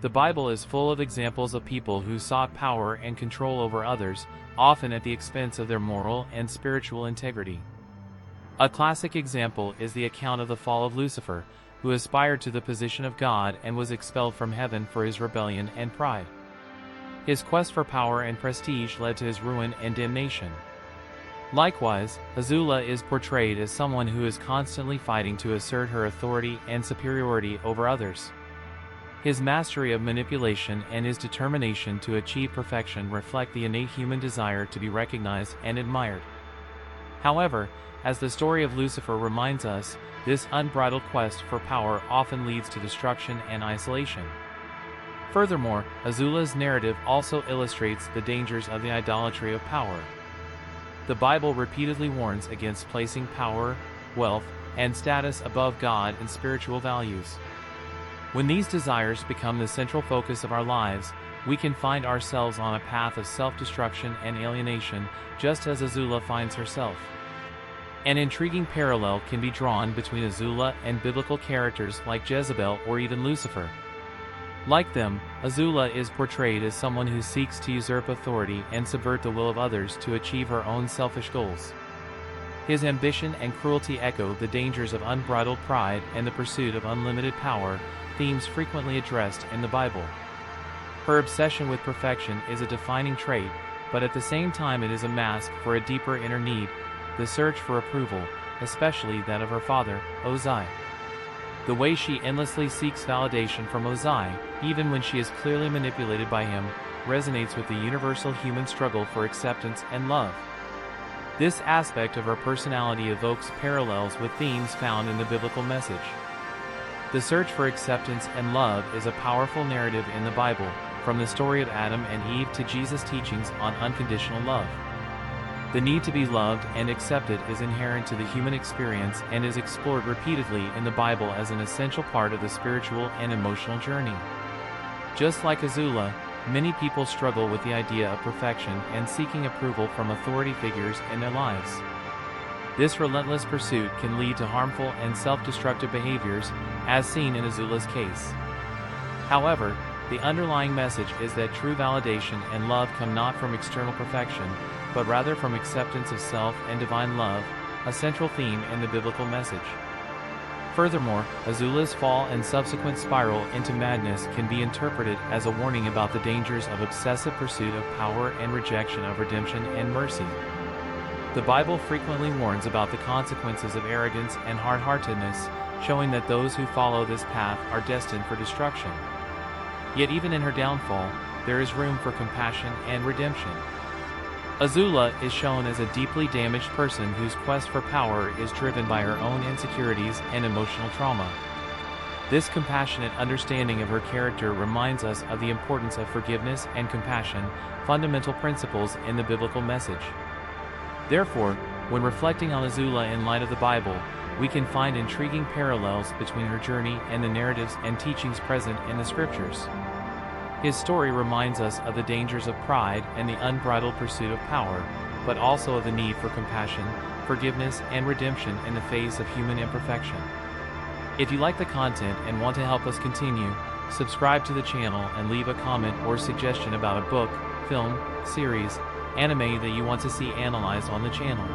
The Bible is full of examples of people who sought power and control over others, often at the expense of their moral and spiritual integrity. A classic example is the account of the fall of Lucifer, who aspired to the position of God and was expelled from heaven for his rebellion and pride. His quest for power and prestige led to his ruin and damnation. Likewise, Azula is portrayed as someone who is constantly fighting to assert her authority and superiority over others. His mastery of manipulation and his determination to achieve perfection reflect the innate human desire to be recognized and admired. However, as the story of Lucifer reminds us, this unbridled quest for power often leads to destruction and isolation. Furthermore, Azula's narrative also illustrates the dangers of the idolatry of power. The Bible repeatedly warns against placing power, wealth, and status above God and spiritual values. When these desires become the central focus of our lives, we can find ourselves on a path of self-destruction and alienation, just as Azula finds herself. An intriguing parallel can be drawn between Azula and biblical characters like Jezebel or even Lucifer. Like them, Azula is portrayed as someone who seeks to usurp authority and subvert the will of others to achieve her own selfish goals. His ambition and cruelty echo the dangers of unbridled pride and the pursuit of unlimited power, themes frequently addressed in the Bible. Her obsession with perfection is a defining trait, but at the same time it is a mask for a deeper inner need, the search for approval, especially that of her father, Ozai. The way she endlessly seeks validation from Ozai, even when she is clearly manipulated by him, resonates with the universal human struggle for acceptance and love. This aspect of her personality evokes parallels with themes found in the biblical message. The search for acceptance and love is a powerful narrative in the Bible, from the story of Adam and Eve to Jesus' teachings on unconditional love. The need to be loved and accepted is inherent to the human experience and is explored repeatedly in the Bible as an essential part of the spiritual and emotional journey. Just like Azula, many people struggle with the idea of perfection and seeking approval from authority figures in their lives. This relentless pursuit can lead to harmful and self-destructive behaviors, as seen in Azula's case. However, the underlying message is that true validation and love come not from external perfection, but rather from acceptance of self and divine love, a central theme in the biblical message. Furthermore, Azula's fall and subsequent spiral into madness can be interpreted as a warning about the dangers of obsessive pursuit of power and rejection of redemption and mercy. The Bible frequently warns about the consequences of arrogance and hard-heartedness, showing that those who follow this path are destined for destruction. Yet even in her downfall, there is room for compassion and redemption. Azula is shown as a deeply damaged person whose quest for power is driven by her own insecurities and emotional trauma. This compassionate understanding of her character reminds us of the importance of forgiveness and compassion, fundamental principles in the biblical message. Therefore, when reflecting on Azula in light of the Bible, we can find intriguing parallels between her journey and the narratives and teachings present in the Scriptures. His story reminds us of the dangers of pride and the unbridled pursuit of power, but also of the need for compassion, forgiveness, and redemption in the face of human imperfection. If you like the content and want to help us continue, subscribe to the channel and leave a comment or suggestion about a book, film, series, anime that you want to see analyzed on the channel.